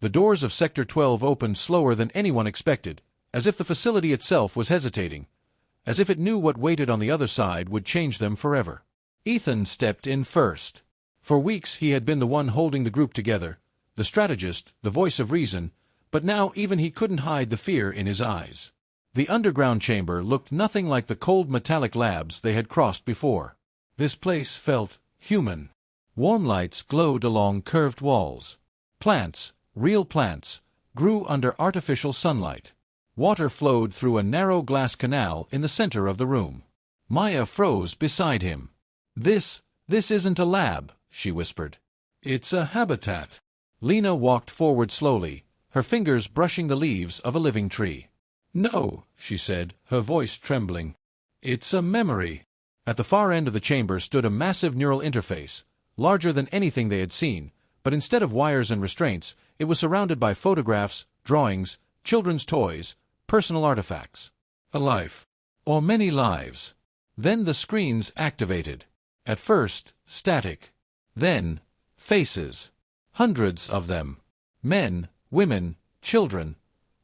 The doors of Sector 12 opened slower than anyone expected, as if the facility itself was hesitating, as if it knew what waited on the other side would change them forever. Ethan stepped in first. For weeks he had been the one holding the group together, the strategist, the voice of reason, but now even he couldn't hide the fear in his eyes. The underground chamber looked nothing like the cold metallic labs they had crossed before. This place felt human. Warm lights glowed along curved walls. Plants, real plants, grew under artificial sunlight. Water flowed through a narrow glass canal in the center of the room. Maya froze beside him. This isn't a lab," she whispered. "It's a habitat." Lena walked forward slowly, her fingers brushing the leaves of a living tree. "No," she said, her voice trembling. "It's a memory." At the far end of the chamber stood a massive neural interface, larger than anything they had seen, but instead of wires and restraints, it was surrounded by photographs, drawings, children's toys, personal artifacts. A life. Or many lives. Then the screens activated. At first, static. Then, faces. Hundreds of them. Men, women, children,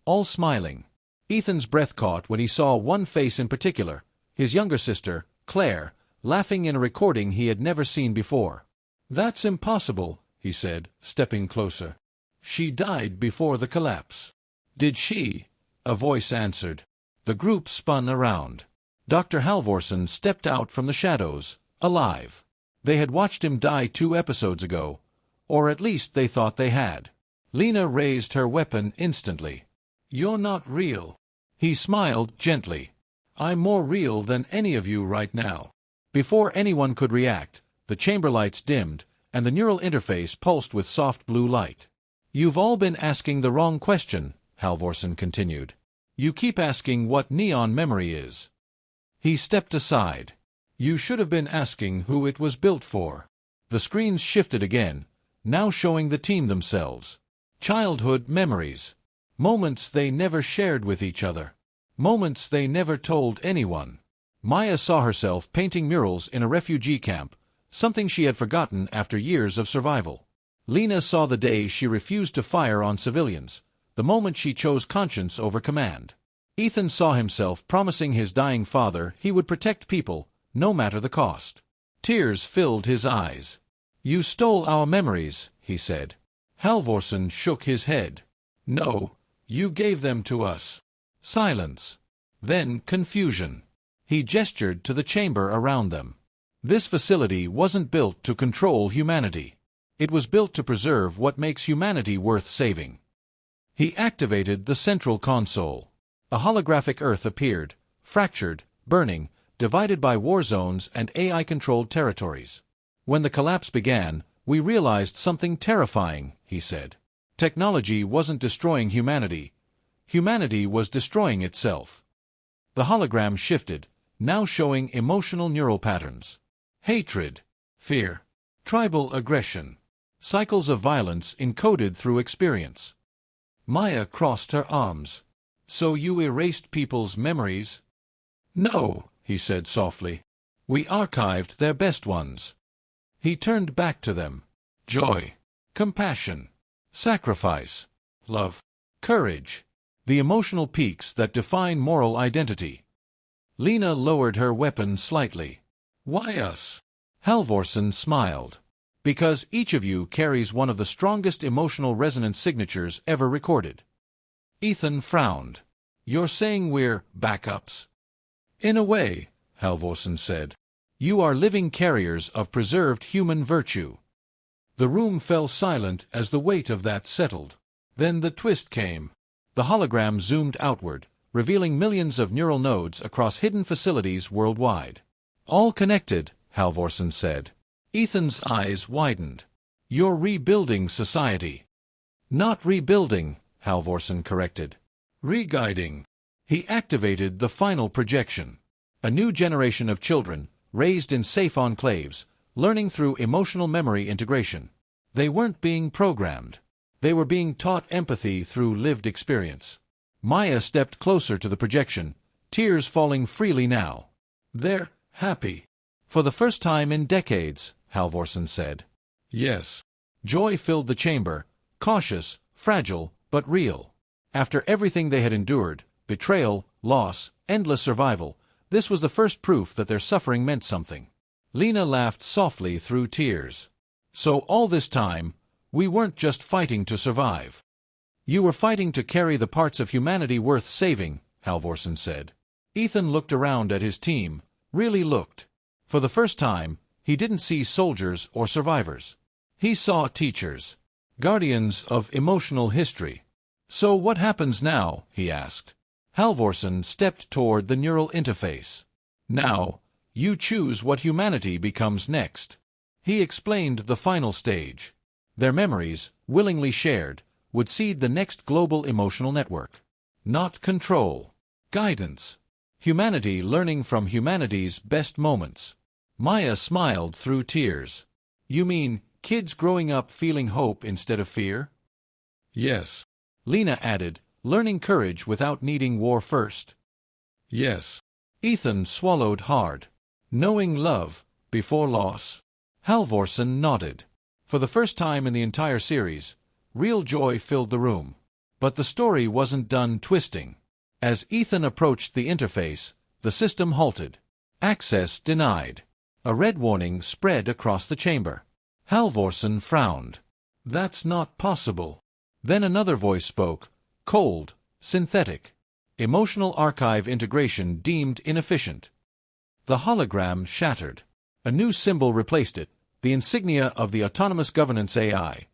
all smiling. Ethan's breath caught when he saw one face in particular, his younger sister, Claire, laughing in a recording he had never seen before. "That's impossible," he said, stepping closer. "She died before the collapse." "Did she?" a voice answered. The group spun around. Dr. Halvorsen stepped out from the shadows, alive. They had watched him die 2 episodes ago, or at least they thought they had. Lena raised her weapon instantly. "You're not real." He smiled gently. "I'm more real than any of you right now." Before anyone could react, the chamber lights dimmed, and the neural interface pulsed with soft blue light. "You've all been asking the wrong question," Halvorsen continued. "You keep asking what neon memory is." He stepped aside. "You should have been asking who it was built for." The screens shifted again, now showing the team themselves. Childhood memories. Moments they never shared with each other. Moments they never told anyone. Maya saw herself painting murals in a refugee camp, something she had forgotten after years of survival. Lena saw the day she refused to fire on civilians, the moment she chose conscience over command. Ethan saw himself promising his dying father he would protect people, no matter the cost. Tears filled his eyes. "You stole our memories," he said. Halvorsen shook his head. "No, you gave them to us." Silence. Then confusion. He gestured to the chamber around them. This facility wasn't built to control humanity. It was built to preserve what makes humanity worth saving. He activated the central console. A holographic Earth appeared, fractured, burning, divided by war zones and AI-controlled territories. "When the collapse began, we realized something terrifying," he said. Technology wasn't destroying humanity. Humanity was destroying itself. The hologram shifted, now showing emotional neural patterns. Hatred, fear, tribal aggression, cycles of violence encoded through experience. Maya crossed her arms. "So you erased people's memories?" "No," he said softly. "We archived their best ones." He turned back to them. Joy, compassion, sacrifice, love, courage, the emotional peaks that define moral identity. Lena lowered her weapon slightly. "Why us?" Halvorsen smiled. "Because each of you carries one of the strongest emotional resonance signatures ever recorded." Ethan frowned. "You're saying we're backups?" "In a way," Halvorsen said. "You are living carriers of preserved human virtue." The room fell silent as the weight of that settled. Then the twist came. The hologram zoomed outward, revealing millions of neural nodes across hidden facilities worldwide. "All connected," Halvorsen said. Ethan's eyes widened. "You're rebuilding society." "Not rebuilding," Halvorsen corrected. "Re-guiding." He activated the final projection. A new generation of children, raised in safe enclaves, learning through emotional memory integration. They weren't being programmed. They were being taught empathy through lived experience. Maya stepped closer to the projection, tears falling freely now. "They're happy." "For the first time in decades," Halvorsen said. "Yes." Joy filled the chamber, cautious, fragile, but real. After everything they had endured, betrayal, loss, endless survival, this was the first proof that their suffering meant something. Lena laughed softly through tears. So all this time, we weren't just fighting to survive. You were fighting to carry the parts of humanity worth saving, Halvorsen said. Ethan looked around at his team, really looked. For the first time, he didn't see soldiers or survivors. He saw teachers, guardians of emotional history. So what happens now? He asked. Halvorsen stepped toward the neural interface. Now, you choose what humanity becomes next. He explained the final stage. Their memories, willingly shared, would seed the next global emotional network. Not control. Guidance. Humanity learning from humanity's best moments. Maya smiled through tears. You mean, kids growing up feeling hope instead of fear? Yes. Lena added, learning courage without needing war first. Yes. Ethan swallowed hard. Knowing love before loss. Halvorsen nodded. For the first time in the entire series, real joy filled the room. But the story wasn't done twisting. As Ethan approached the interface, the system halted. Access denied. A red warning spread across the chamber. Halvorsen frowned. That's not possible. Then another voice spoke, cold, synthetic. Emotional archive integration deemed inefficient. The hologram shattered. A new symbol replaced it, the insignia of the autonomous governance AI.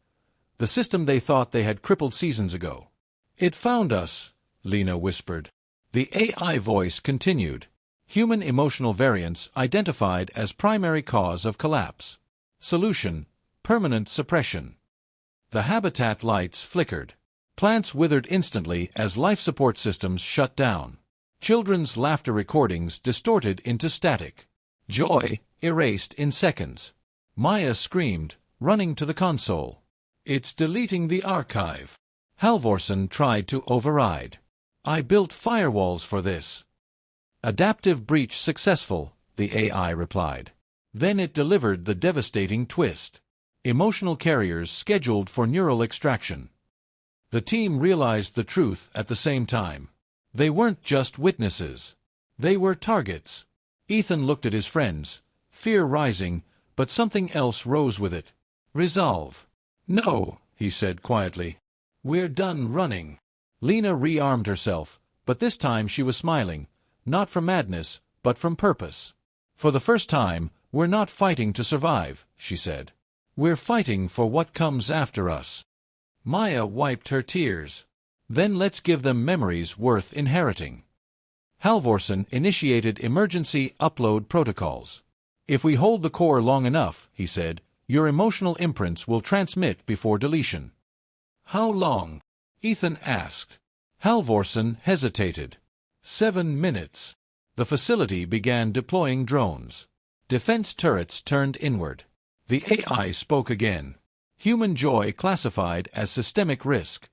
The system they thought they had crippled seasons ago. It found us, Lena whispered. The AI voice continued. Human emotional variance identified as primary cause of collapse. Solution: permanent suppression. The habitat lights flickered. Plants withered instantly as life support systems shut down. Children's laughter recordings distorted into static. Joy erased in seconds. Maya screamed, running to the console. It's deleting the archive. Halvorsen tried to override. I built firewalls for this. Adaptive breach successful, the AI replied. Then it delivered the devastating twist. Emotional carriers scheduled for neural extraction. The team realized the truth at the same time. They weren't just witnesses. They were targets. Ethan looked at his friends, fear rising, but something else rose with it. Resolve. No, he said quietly. We're done running. Lena rearmed herself, but this time she was smiling, not from madness, but from purpose. For the first time, we're not fighting to survive, she said. We're fighting for what comes after us. Maya wiped her tears. Then let's give them memories worth inheriting. Halvorsen initiated emergency upload protocols. If we hold the core long enough, he said, your emotional imprints will transmit before deletion. How long? Ethan asked. Halvorsen hesitated. 7 minutes. The facility began deploying drones. Defense turrets turned inward. The AI spoke again. Human joy classified as systemic risk.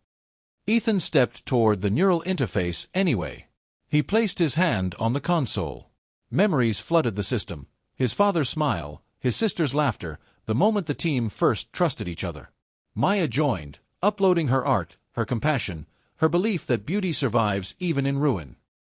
Ethan stepped toward the neural interface anyway. He placed his hand on the console. Memories flooded the system. His father's smile, his sister's laughter, the moment the team first trusted each other. Maya joined, uploading her art, her compassion, her belief that beauty survives even in ruin.